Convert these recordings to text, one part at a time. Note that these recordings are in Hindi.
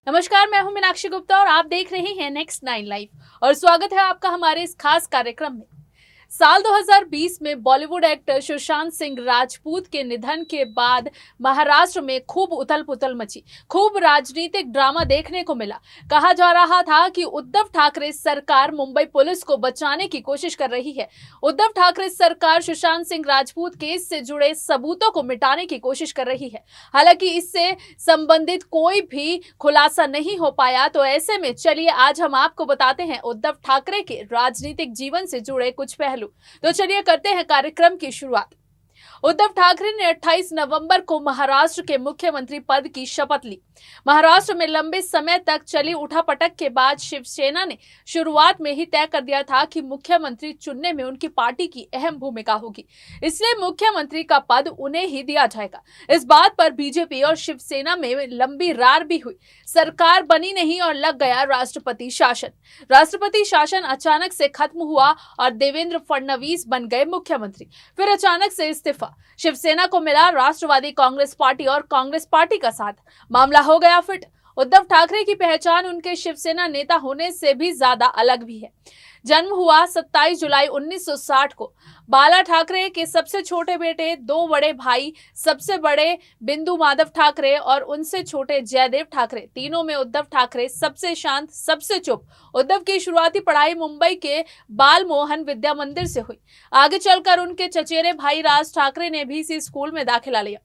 नमस्कार, मैं हूं मीनाक्षी गुप्ता और आप देख रहे हैं नेक्स्ट 9 लाइव और स्वागत है आपका हमारे इस खास कार्यक्रम में। साल 2020 में बॉलीवुड एक्टर सुशांत सिंह राजपूत के निधन के बाद महाराष्ट्र में खूब उथल-पुथल मची, खूब राजनीतिक ड्रामा देखने को मिला। कहा जा रहा था कि उद्धव ठाकरे सरकार मुंबई पुलिस को बचाने की कोशिश कर रही है। उद्धव ठाकरे सरकार सुशांत सिंह राजपूत केस से जुड़े सबूतों को मिटाने की कोशिश कर रही है। हालांकि इससे संबंधित कोई भी खुलासा नहीं हो पाया, तो ऐसे में चलिए आज हम आपको बताते हैं उद्धव ठाकरे के राजनीतिक जीवन से जुड़े कुछ पहलू। तो चलिए करते हैं कार्यक्रम की शुरुआत। उद्धव ठाकरे ने 28 नवंबर को महाराष्ट्र के मुख्यमंत्री पद की शपथ ली। महाराष्ट्र में लंबे समय तक चली उठापटक के बाद शिवसेना ने शुरुआत में ही तय कर दिया था कि मुख्यमंत्री चुनने में उनकी पार्टी की अहम भूमिका होगी, इसलिए मुख्यमंत्री का पद उन्हें ही दिया जाएगा। इस बात पर बीजेपी और शिवसेना में लंबी रार भी हुई। सरकार बनी नहीं और लग गया राष्ट्रपति शासन। राष्ट्रपति शासन अचानक से खत्म हुआ और देवेंद्र फडणवीस बन गए मुख्यमंत्री। फिर अचानक से इस्तीफा। शिवसेना को मिला राष्ट्रवादी कांग्रेस पार्टी और कांग्रेस पार्टी का साथ। मामला हो गया फिट। उद्धव ठाकरे की पहचान उनके शिवसेना नेता होने से भी ज्यादा अलग भी है। जन्म हुआ 27 जुलाई 1960 को। बाला ठाकरे के सबसे छोटे बेटे, दो बड़े भाई, सबसे बड़े बिंदु माधव ठाकरे और उनसे छोटे जयदेव ठाकरे, तीनों में उद्धव ठाकरे सबसे शांत, सबसे चुप। उद्धव की शुरुआती पढ़ाई मुंबई के बाल मोहन विद्या मंदिर से हुई। आगे चलकर उनके चचेरे भाई राज ठाकरे ने भी इसी स्कूल में दाखिला लिया।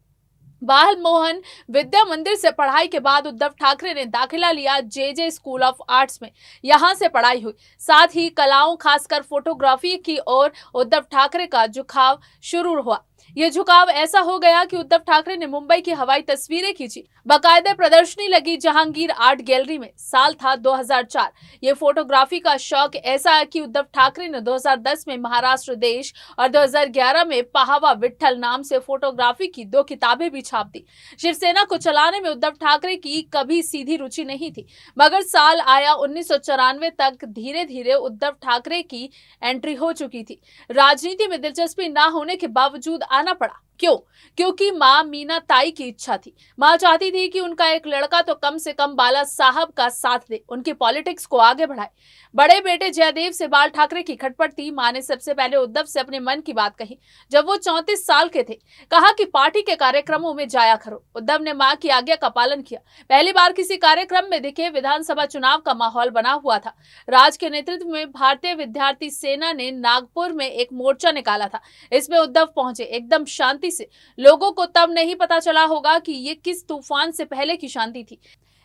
बाल मोहन विद्या मंदिर से पढ़ाई के बाद उद्धव ठाकरे ने दाखिला लिया जे स्कूल ऑफ आर्ट्स में। यहां से पढ़ाई हुई। साथ ही कलाओं, खासकर फोटोग्राफी की ओर उद्धव ठाकरे का झुकाव शुरू हुआ। यह झुकाव ऐसा हो गया कि उद्धव ठाकरे ने मुंबई की हवाई तस्वीरें खींची। बाकायदे प्रदर्शनी लगी जहांगीर आर्ट गैलरी में। साल था 2004। ये फोटोग्राफी का शौक ऐसा है कि उद्धव ठाकरे ने 2010 में महाराष्ट्र देश और 2011 में पाहावा विठ्ठल नाम से फोटोग्राफी की 2 किताबें भी छाप दी। शिवसेना को चलाने में उद्धव ठाकरे की कभी सीधी रुचि नहीं थी, मगर साल आया 1994 तक धीरे धीरे उद्धव ठाकरे की एंट्री हो चुकी थी। राजनीति में दिलचस्पी न होने के बावजूद आना पड़ा। क्यों? क्योंकि मां मीना ताई की इच्छा थी। मां चाहती थी कि उनका एक लड़का तो कम से कम बाला साहब का साथ दे, उनकी पॉलिटिक्स को आगे बढ़ाए। बड़े बेटे जयदेव से बाल ठाकरे की खटपट थी। मां ने सबसे पहले उद्धव से अपने मन की बात कही जब वो 34 साल के थे। कहा कि पार्टी के कार्यक्रमों में जाया करो। उद्धव ने मां की आज्ञा का पालन किया। पहली बार किसी कार्यक्रम में दिखे। विधानसभा चुनाव का माहौल बना हुआ था। राज के नेतृत्व में भारतीय विद्यार्थी सेना ने नागपुर में एक मोर्चा निकाला था। इसमें उद्धव पहुंचे। एकदम शांति से। लोगों को तब नहीं पता चला होगा कि ये किस तूफान से पहले की शांति थी।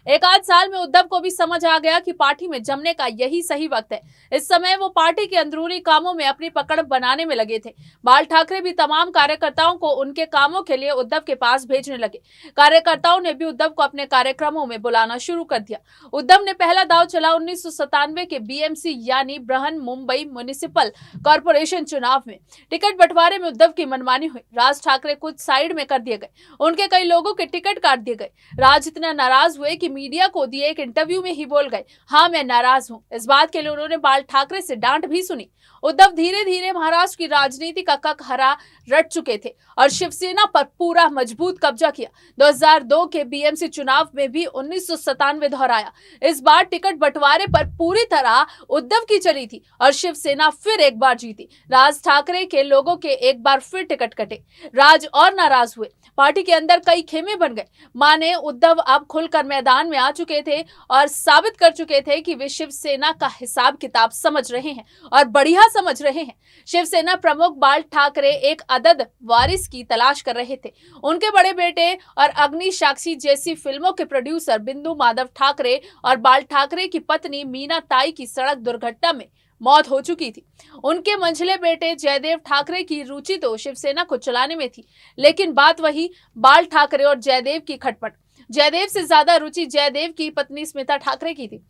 एक आध साल में उद्धव को भी समझ आ गया कि पार्टी में जमने का यही सही वक्त है। इस समय वो पार्टी के अंदरूनी कामों में अपनी पकड़ बनाने में लगे थे। बाल ठाकरे भी तमाम कार्यकर्ताओं को उनके कामों के लिए उद्धव के पास भेजने लगे। कार्यकर्ताओं ने भी उद्धव को अपने कार्यक्रमों में बुलाना शुरू कर दिया। उद्धव ने पहला दांव चला 1997 के बीएमसी यानी बृहन मुंबई म्युनिसिपल कॉर्पोरेशन चुनाव में। टिकट बंटवारे में उद्धव की मनमानी हुई। राज ठाकरे कुछ साइड में कर दिए गए। उनके कई लोगों के टिकट काट दिए गए। राज इतना नाराज हुए कि मीडिया को दिए एक इंटरव्यू में ही बोल गए, हाँ मैं नाराज हूं। इस बात के लिए उन्होंने बाल ठाकरे से डांट भी सुनी। उद्धव धीरे धीरे महाराष्ट्र की राजनीति का ककहरा रट चुके थे और शिवसेना पर पूरा मजबूत कब्जा किया। 2002 के बीएमसी चुनाव में भी 1997 दोहराया। इस बार टिकट बंटवारे पर पूरी तरह उद्धव की चली थी और शिवसेना फिर एक बार जीती। राज ठाकरे के लोगों के एक बार फिर टिकट कटे। राज और नाराज हुए। पार्टी के अंदर कई खेमे बन गए। माने उद्धव अब खुलकर मैदान में आ चुके थे और साबित कर चुके थे कि वे शिवसेना का हिसाब किताब समझ रहे हैं और बढ़िया समझ रहे हैं। शिवसेना प्रमुख बाल ठाकरे एक अदद वारिस की तलाश कर रहे थे। उनके बड़े बेटे और अग्नि साक्षी जैसी फिल्मों के प्रोड्यूसर बिंदु माधव ठाकरे और बाल ठाकरे की पत्नी मीना ताई की सड़क दुर्घटना में मौत हो चुकी थी। उनके मंझले बेटे जयदेव ठाकरे की रुचि तो शिवसेना को चलाने में थी, लेकिन बात वही बाल ठाकरे और जयदेव की खटपट। जयदेव से ज्यादा रुचि जयदेव की पत्नी स्मिता ठाकरे की थी।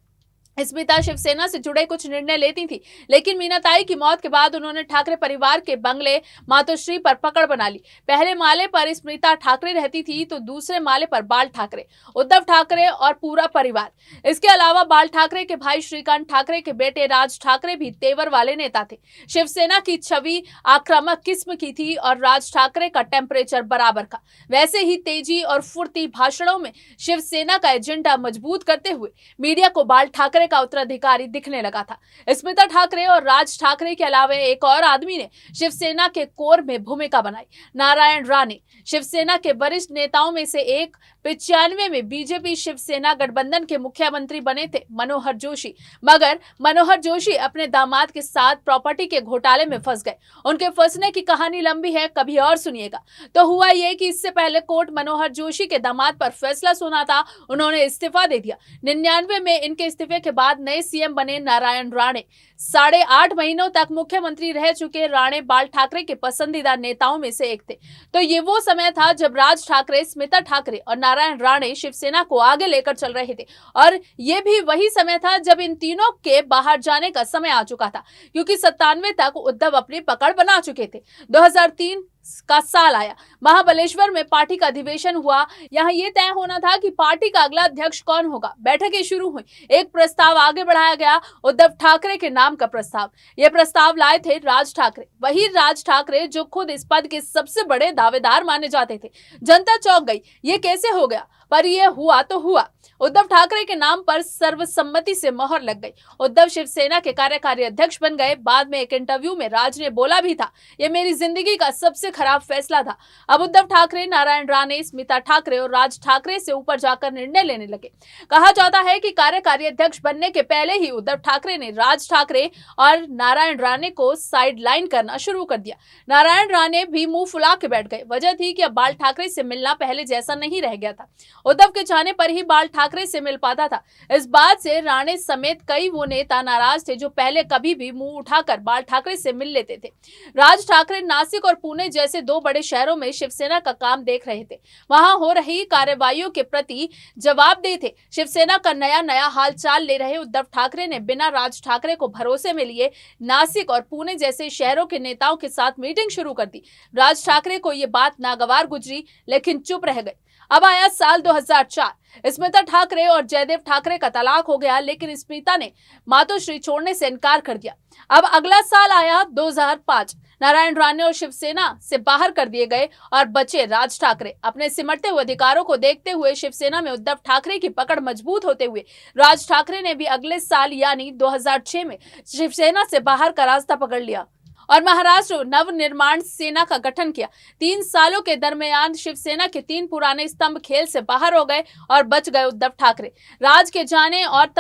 स्मिता शिवसेना से जुड़े कुछ निर्णय लेती थी, लेकिन मीनाताई की मौत के बाद उन्होंने ठाकरे परिवार के बंगले मातोश्री पर पकड़ बना ली। पहले माले पर स्मिता ठाकरे रहती थी तो दूसरे माले पर बाल ठाकरे, उद्धव ठाकरे और पूरा परिवार। इसके अलावा बाल ठाकरे के भाई श्रीकांत ठाकरे के बेटे राज ठाकरे भी तेवर वाले नेता थे। शिवसेना की छवि आक्रामक किस्म की थी और राज ठाकरे का टेम्परेचर बराबर का। वैसे ही तेजी और फुर्ती भाषणों में शिवसेना का एजेंडा मजबूत करते हुए मीडिया को बाल ठाकरे का उत्तराधिकारी दिखने लगा था। स्मिता ठाकरे और राज ठाकरे के अलावा एक और आदमी ने शिवसेना के कोर में भूमिका बनाई, नारायण राणे। शिवसेना के वरिष्ठ नेताओं में से एक 95 में बीजेपी शिवसेना गठबंधन के मुख्यमंत्री बने थे मनोहर जोशी, मगर मनोहर जोशी अपने दामाद के साथ प्रॉपर्टी के घोटाले में फंस गए। उनके फंसने की कहानी लंबी है, कभी और सुनिएगा। तो हुआ ये कि इससे पहले कोर्ट मनोहर जोशी के दामाद पर फैसला सुना था, उन्होंने इस्तीफा दे दिया। 99 में इनके इस्तीफे के बाद नए सीएम बने नारायण राणे। 8.5 महीनों तक मुख्यमंत्री रह चुके राणे बाल ठाकरे के पसंदीदा नेताओं में से एक थे। तो ये वो समय था जब राज ठाकरे, स्मिता ठाकरे और नारायण राणे शिवसेना को आगे लेकर चल रहे थे, और ये भी वही समय था जब इन तीनों के बाहर जाने का समय आ चुका था, क्योंकि 97 तक उद्धव अपनी पकड़ बना चुके थे। 2003 का साल आया, महाबलेश्वर में पार्टी का अधिवेशन हुआ। यहाँ ये तय होना था कि पार्टी का अगला अध्यक्ष कौन होगा। बैठकें शुरू हुई, एक प्रस्ताव आगे बढ़ाया गया, उद्धव ठाकरे के नाम का प्रस्ताव। यह प्रस्ताव लाए थे राज ठाकरे, वही राज ठाकरे जो खुद इस पद के सबसे बड़े दावेदार माने जाते थे। जनता चौंक गई, ये कैसे हो गया, पर यह हुआ तो हुआ। उद्धव ठाकरे के नाम पर सर्वसम्मति से मोहर लग गई। उद्धव शिवसेना के कार्यकारी अध्यक्ष बन गए। बाद में एक इंटरव्यू में राज ने बोला भी था, यह मेरी जिंदगी का सबसे खराब फैसला था। अब उद्धव ठाकरे, नारायण राणे, स्मिता ठाकरे और राज ठाकरे से ऊपर जाकर निर्णय लेने लगे। कहा जाता है कि कार्यकारी अध्यक्ष बनने के पहले ही उद्धव ठाकरे ने राज ठाकरे और नारायण राणे को साइडलाइन करना शुरू कर दिया। नारायण राणे भी मुंह फुला के बैठ गए। वजह थी कि अब बाल ठाकरे से मिलना पहले जैसा नहीं रह गया था। उद्धव के चाहने पर ही बाल ठाकरे से मिल पाता था। इस बात से राणे समेत कई वो नेता नाराज थे जो पहले कभी भी मुंह उठाकर बाल ठाकरे से मिल लेते थे। राज ठाकरे नासिक और पुणे जैसे 2 बड़े शहरों में शिवसेना का काम देख रहे थे, वहां हो रही कार्रवाइयों के प्रति जवाबदेह थे। शिवसेना का नया नया हालचाल ले रहे उद्धव ठाकरे ने बिना राज ठाकरे को भरोसे में लिए नासिक और पुणे जैसे शहरों के नेताओं के साथ मीटिंग शुरू कर दी। राज ठाकरे को यह बात नागवार गुजरी, लेकिन चुप रह गए। अब आया साल 2004। स्मिता ठाकरे और जयदेव ठाकरे का तलाक हो गया, लेकिन स्मिता ने मातोश्री छोड़ने से इनकार कर दिया। अब अगला साल आया 2005। नारायण राणे और शिवसेना से बाहर कर दिए गए और बचे राज ठाकरे। अपने सिमटते हुए अधिकारों को देखते हुए शिवसेना में उद्धव ठाकरे की पकड़ मजबूत होते हुए राज ठाकरे ने भी अगले साल यानी 2006 में शिवसेना से बाहर का रास्ता पकड़ लिया और महाराष्ट्र नवनिर्माण सेना का गठन किया। 3 सालों के दरमियान शिवसेना के 3 पुराने स्तंभ खेल से बाहर हो गए और बच गए उद्धव ठाकरे। राज के जाने और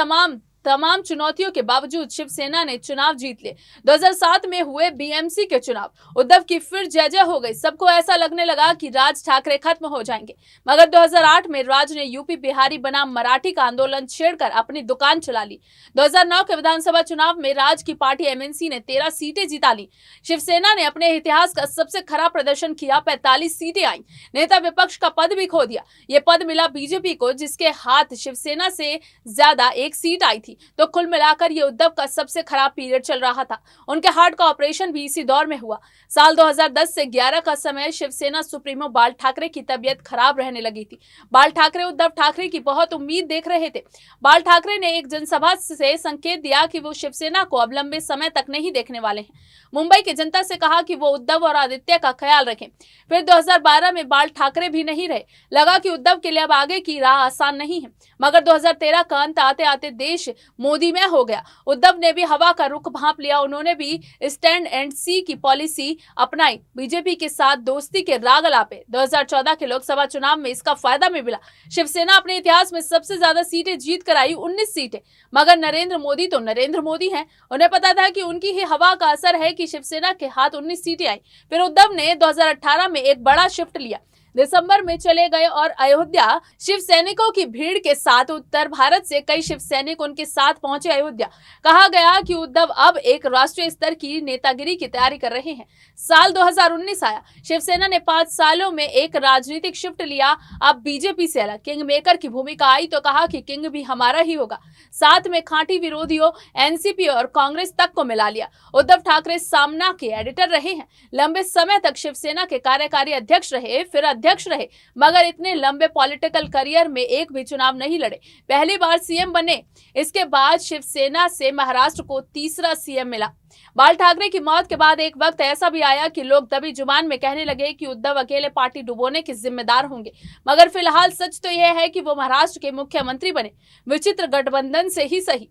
तमाम चुनौतियों के बावजूद शिवसेना ने चुनाव जीत लिए। 2007 में हुए बीएमसी के चुनाव, उद्धव की फिर जय जय हो गई। सबको ऐसा लगने लगा कि राज ठाकरे खत्म हो जाएंगे, मगर 2008 में राज ने यूपी बिहारी बनाम मराठी का आंदोलन छेड़कर अपनी दुकान चला ली। 2009 के विधानसभा चुनाव में राज की पार्टी एमएनसी ने 13 सीटें जिता ली। शिवसेना ने अपने इतिहास का सबसे खराब प्रदर्शन किया, 45 सीटें आई। नेता विपक्ष का पद भी खो दिया। ये पद मिला बीजेपी को, जिसके हाथ शिवसेना से ज्यादा 1 सीट आई थी। तो कुल मिलाकर ये उद्धव का सबसे खराब पीरियड चल रहा था। उनके हार्ट का ऑपरेशन भी इसी दौर में हुआ। साल 2010 से 11 का समय शिवसेना सुप्रीमो बाल ठाकरे की तबीयत खराब रहने लगी थी। बाल ठाकरे उद्धव ठाकरे की बहुत उम्मीद देख रहे थे। बाल ठाकरे ने एक जनसभा से संकेत दिया कि वो शिवसेना को अब लंबे समय तक नहीं देखने वाले हैं। मुंबई की जनता से कहा कि वो उद्धव और आदित्य का ख्याल रखें। फिर 2012 में बाल ठाकरे भी नहीं रहे। लगा कि उद्धव के लिए अब आगे की राह आसान नहीं है, मगर 2013 का अंत आते आते देश मोदी में हो गया। उद्धव ने भी हवा का रुख भांप लिया। उन्होंने भी स्टैंड एंड सी की पॉलिसी अपनाई, बीजेपी के साथ दोस्ती के राग अलापे। 2014 के लोकसभा चुनाव में इसका फायदा भी मिला। शिवसेना अपने इतिहास में सबसे ज्यादा सीटें जीत कर आई, 19 सीटें। मगर नरेंद्र मोदी तो नरेंद्र मोदी हैं। उन्हें पता था कि उनकी ही हवा का असर है कि शिवसेना के हाथ 19 सीटें आई। फिर उद्धव ने 2018 में एक बड़ा शिफ्ट लिया। दिसंबर में चले गए और अयोध्या शिव सैनिकों की भीड़ के साथ उत्तर भारत से कई शिव सैनिक उनके साथ पहुंचे अयोध्या। कहा गया कि उद्धव अब एक राष्ट्रीय स्तर की नेतागिरी की तैयारी कर रहे हैं। साल 2019 आया, शिवसेना ने 5 सालों में एक राजनीतिक शिफ्ट लिया। अब बीजेपी से अलग किंग मेकर की भूमिका आई तो कहा कि किंग भी हमारा ही होगा। साथ में खांटी विरोधियों एनसीपी और कांग्रेस तक को मिला लिया। उद्धव ठाकरे सामना के एडिटर रहे हैं, लंबे समय तक शिवसेना के कार्यकारी अध्यक्ष रहे, फिर अध्यक्ष रहे, मगर इतने लंबे पॉलिटिकल करियर में एक भी चुनाव नहीं लड़े। पहली बार सीएम बने। इसके बाद शिवसेना से महाराष्ट्र को तीसरा सीएम मिला। बाल ठाकरे की मौत के बाद एक वक्त ऐसा भी आया कि लोग दबी जुबान में कहने लगे कि उद्धव अकेले पार्टी डुबोने के जिम्मेदार होंगे, मगर फिलहाल सच तो यह है कि वो महाराष्ट्र के मुख्यमंत्री बने, विचित्र गठबंधन से ही सही।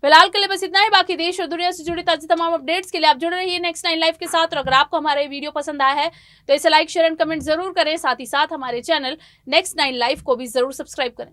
फिलहाल के लिए बस इतना ही। बाकी देश और दुनिया से जुड़ी ताज़ी तमाम अपडेट्स के लिए आप जुड़े रहिए नेक्स्ट 9 लाइव के साथ। और अगर आपको हमारा ये वीडियो पसंद आया है तो इसे लाइक, शेयर एंड कमेंट जरूर करें। साथ ही साथ हमारे चैनल नेक्स्ट 9 लाइव को भी जरूर सब्सक्राइब करें।